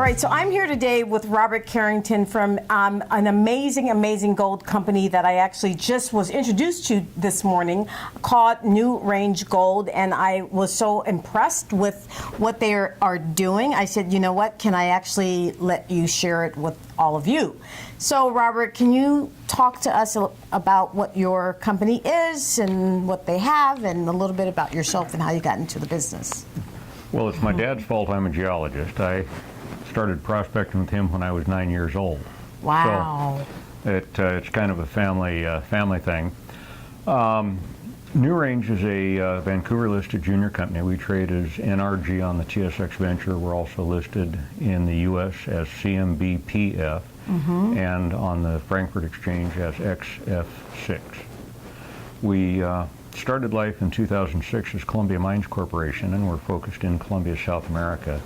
right, so I'm here today with Robert Carrington from an amazing gold company that I actually just was introduced to this morning called New Range Gold, and I was so impressed with what they are doing. I said, you know what, can I actually let you share it with all of you? So Robert, can you talk to us about what your company is and what they have and a little bit about yourself and how you got into the business? Well, it's my dad's fault I'm a geologist. I started prospecting with him when I was 9 years old. Wow. So it's kind of a family thing. New Range is a Vancouver-listed junior company. We trade as NRG on the TSX Venture. We're also listed in the U.S. as CMBPF and on the Frankfurt Exchange as XF6. We started life in 2006 as Columbia Mines Corporation, and we're focused in Colombia, South America.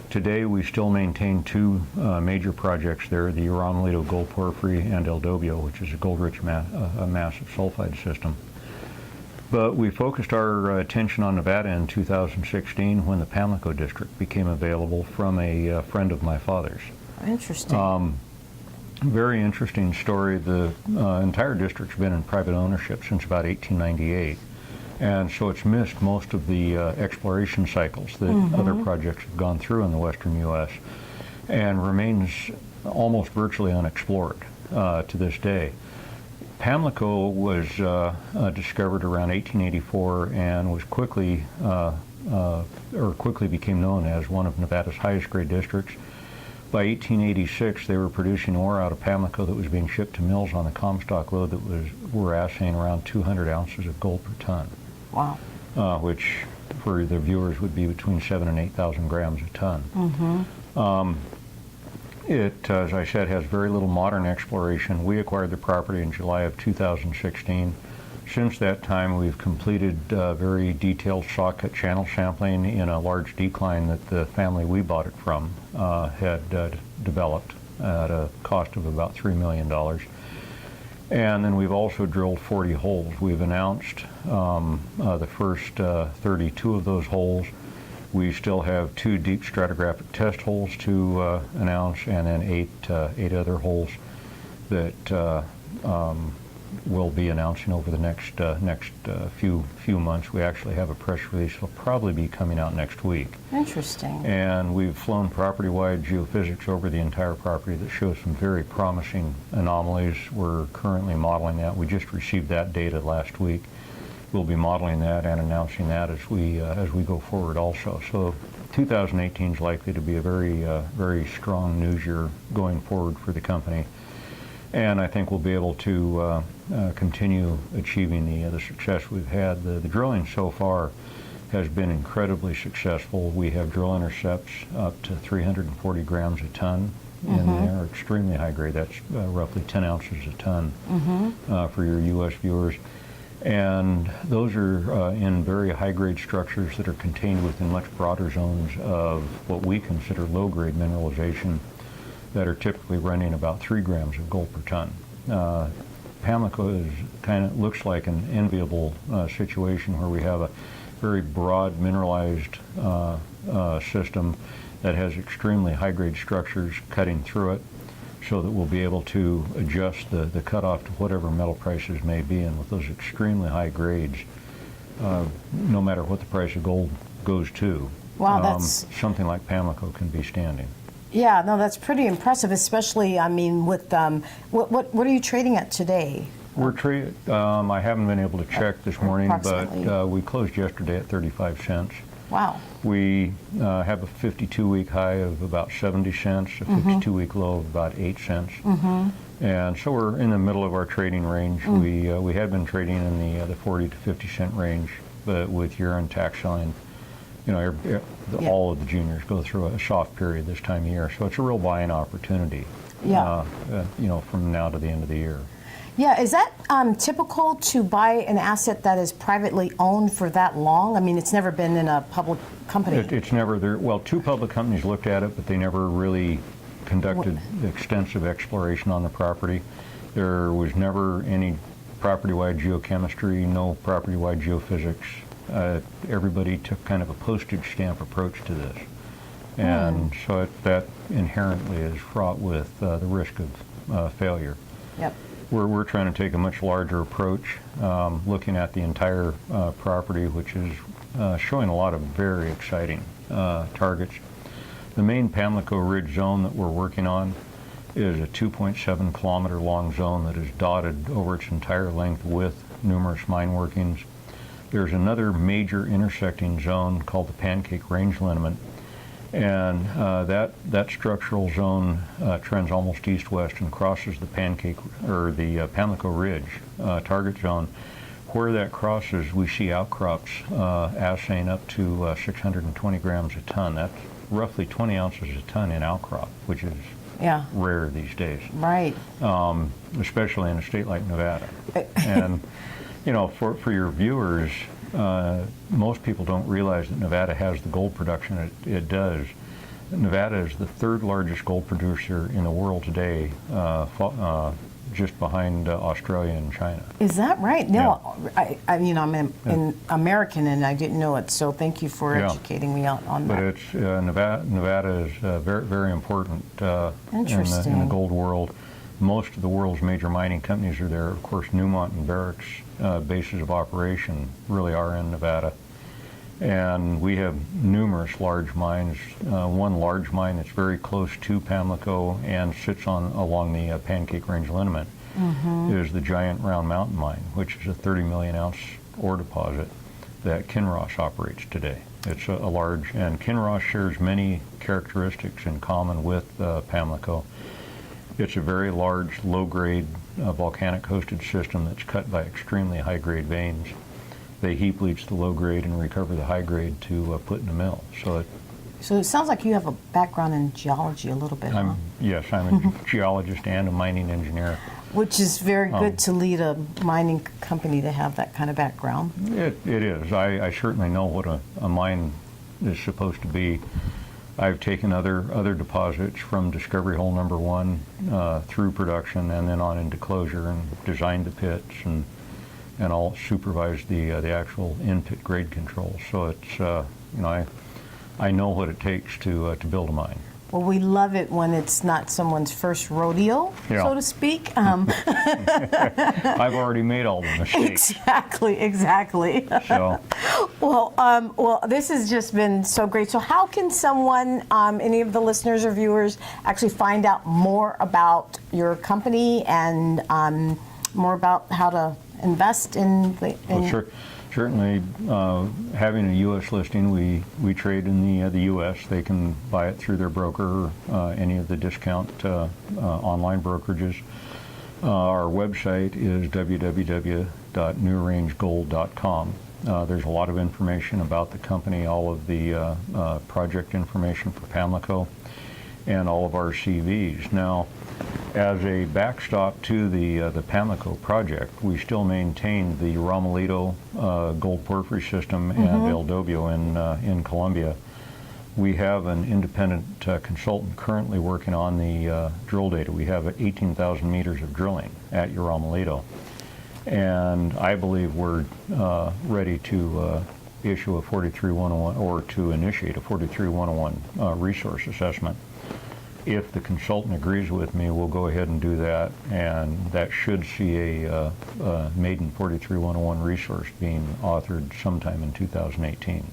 Today we still maintain two major projects there, the Yarumalito gold porphyry and El Dovio, which is a gold-rich massive sulfide system. But we focused our attention on Nevada in 2016 when the Pamlico district became available from a friend of my father's. Interesting. Very interesting story. The entire district's been in private ownership since about 1898. And so it's missed most of the exploration cycles that other projects have gone through in the western U.S. and remains almost virtually unexplored to this day. Pamlico was discovered around 1884 and was quickly became known as one of Nevada's highest grade districts. By 1886, they were producing ore out of Pamlico that was being shipped to mills on the Comstock lode that were assaying around 200 ounces of gold per ton. Wow. Which for the viewers would be between 7,000 and 8,000 grams a ton. It, as I said, has very little modern exploration. We acquired the property in July of 2016. Since that time, we've completed very detailed saw cut channel sampling in a large decline that the family we bought it from had developed at a cost of about $3 million. And then we've also drilled 40 holes. We've announced the first 32 of those holes. We still have 2 deep stratigraphic test holes to announce, and then eight other holes that we'll be announcing over the next few months. We actually have a press release that'll probably be coming out next week. Interesting. And we've flown property-wide geophysics over the entire property that shows some very promising anomalies. We're currently modeling that. We just received that data last week. We'll be modeling that and announcing that as we go forward also. So 2018 is likely to be a very strong news year going forward for the company. And I think we'll be able to continue achieving the success we've had. The drilling so far has been incredibly successful. We have drill intercepts up to 340 grams a ton in there, extremely high grade. That's roughly 10 ounces a ton for your U.S. viewers. And those are in very high grade structures that are contained within much broader zones of what we consider low grade mineralization that are typically running about 3 grams of gold per ton. Pamlico looks like an enviable situation where we have a very broad mineralized system that has extremely high-grade structures cutting through it, so that we'll be able to adjust the cutoff to whatever metal prices may be. And with those extremely high grades, no matter what the price of gold goes to, something like Pamlico can be standing. Yeah, no, that's pretty impressive, especially, I mean, with, what are you trading at today? We're trading, I haven't been able to check this morning, but we closed yesterday at 35 cents. Wow. We have a 52-week high of about 70 cents, a 52-week low of about 8 cents. And so we're in the middle of our trading range. We had been trading in the 40 to 50 cent range, but with year-end tax selling, you know, all of the juniors go through a soft period this time of year. So it's a real buying opportunity, you know, from now to the end of the year. Yeah, is that typical to buy an asset that is privately owned for that long? I mean, it's never been in a public company. It's never there. Well, 2 public companies looked at it, but they never really conducted extensive exploration on the property. There was never any property-wide geochemistry, no property-wide geophysics. Everybody took kind of a postage stamp approach to this. And so that inherently is fraught with the risk of failure. Yep. We're trying to take a much larger approach, looking at the entire property, which is showing a lot of very exciting targets. The main Pamlico Ridge zone that we're working on is a 2.7 kilometer long zone that is dotted over its entire length with numerous mine workings. There's another major intersecting zone called the Pancake Range Liniment, and that structural zone trends almost east-west and crosses the Pamlico Ridge target zone. Where that crosses, we see outcrops assaying up to 620 grams a ton. That's roughly 20 ounces a ton in outcrop, which is rare these days. Right. Especially in a state like Nevada. And, you know, for your viewers, most people don't realize that Nevada has the gold production it does. Nevada is the third largest gold producer in the world today, just behind Australia and China. Is that right? No, yeah. I'm an American and I didn't know it, so thank you for educating me on that. But it's Nevada is very, very important in the gold world. Most of the world's major mining companies are there. Of course, Newmont and Barrick's bases of operation really are in Nevada. And we have numerous large mines. One large mine that's very close to Pamlico and sits along the Pancake Range Liniment is the giant Round Mountain Mine, which is a 30 million ounce ore deposit that Kinross operates today. It's a large, and Kinross shares many characteristics in common with Pamlico. It's a very large, low-grade, volcanic-hosted system that's cut by extremely high-grade veins. They heap leach the low-grade and recover the high-grade to put in a mill. So it sounds like you have a background in geology a little bit, huh? Yes, I'm a geologist and a mining engineer. Which is very good to lead a mining company to have that kind of background. It is. I certainly know what a mine is supposed to be. I've taken other deposits from discovery hole number 1 through production and then on into closure and designed the pits and all supervised the actual in-pit grade control. So it's I know what it takes to build a mine. Well, we love it when it's not someone's first rodeo, so to speak. I've already made all the mistakes. Exactly. So. Well, this has just been so great. So how can someone, any of the listeners or viewers, actually find out more about your company and more about how to invest in Well, certainly, having a U.S. listing, we trade in the U.S. They can buy it through their broker or any of the discount online brokerages. Our website is www.newrangegold.com. There's a lot of information about the company, all of the project information for Pamlico, and all of our CVs. Now, as a backstop to the Pamlico project, we still maintain the Yarumalito gold porphyry system and El Dovio in Colombia. We have an independent consultant currently working on the drill data. We have 18,000 meters of drilling at Yarumalito, and I believe we're ready to issue a 43-101 or to initiate a 43-101 resource assessment. If the consultant agrees with me, we'll go ahead and do that, and that should see a maiden 43-101 resource being authored sometime in 2018.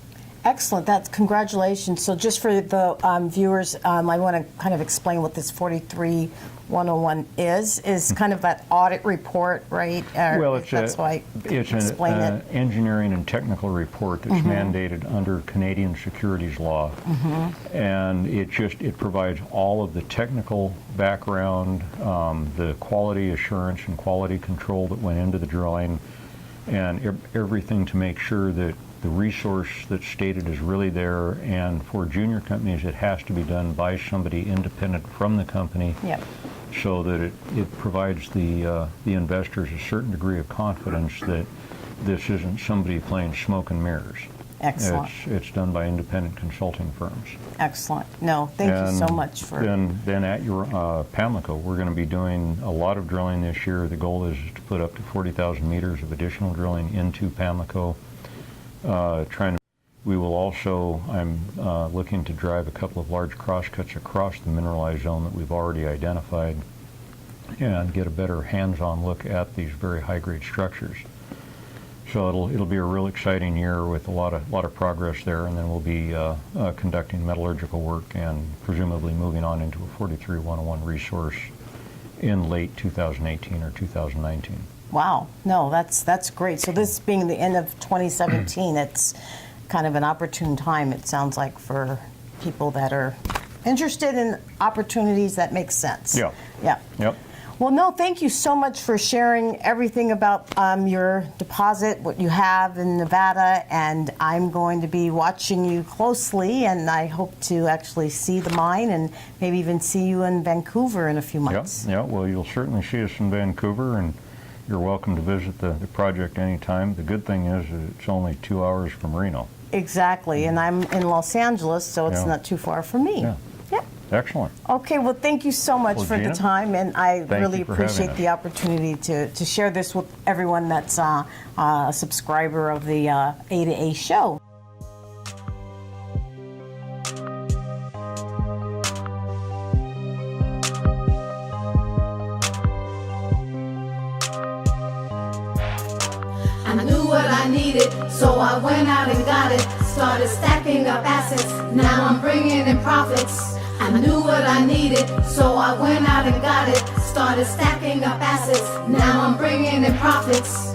Excellent. That's congratulations. So just for the viewers, I want to kind of explain what this 43-101 is kind of that audit report, right? Well, it's an engineering and technical report that's mandated under Canadian securities law, and it provides all of the technical background, the quality assurance and quality control that went into the drilling, and everything to make sure that the resource that's stated is really there, and for junior companies it has to be done by somebody independent from the company, so that it provides the investors a certain degree of confidence that this isn't somebody playing smoke and mirrors. Excellent. It's done by independent consulting firms. Excellent. No, thank you so much for... Then at your Pamlico, we're going to be doing a lot of drilling this year. The goal is to put up to 40,000 meters of additional drilling into Pamlico. We will also, I'm looking to drive a couple of large crosscuts across the mineralized zone that we've already identified and get a better hands-on look at these very high-grade structures. So it'll be a real exciting year with a lot of progress there, and then we'll be conducting metallurgical work and presumably moving on into a 43-101 resource in late 2018 or 2019. Wow, no, that's great. So this being the end of 2017, it's kind of an opportune time, it sounds like, for people that are interested in opportunities that make sense. Yeah. Yeah. Yep. Well, no, thank you so much for sharing everything about your deposit, what you have in Nevada, and I'm going to be watching you closely, and I hope to actually see the mine and maybe even see you in Vancouver in a few months. Yeah, well, you'll certainly see us in Vancouver, and you're welcome to visit the project anytime. The good thing is it's only 2 hours from Reno. Exactly, and I'm in Los Angeles, so it's Yeah. not too far from me. Yeah. Yeah. Excellent. Okay, well, thank you so much for Gina, the time, and I thank really you for having appreciate us. the opportunity to share this with everyone that's a subscriber of the A to A show. I knew what I needed, so I went out and got it. Started stacking up assets, now I'm bringing in profits. I knew what I needed, so I went out and got it. Started stacking up assets, now I'm bringing in profits.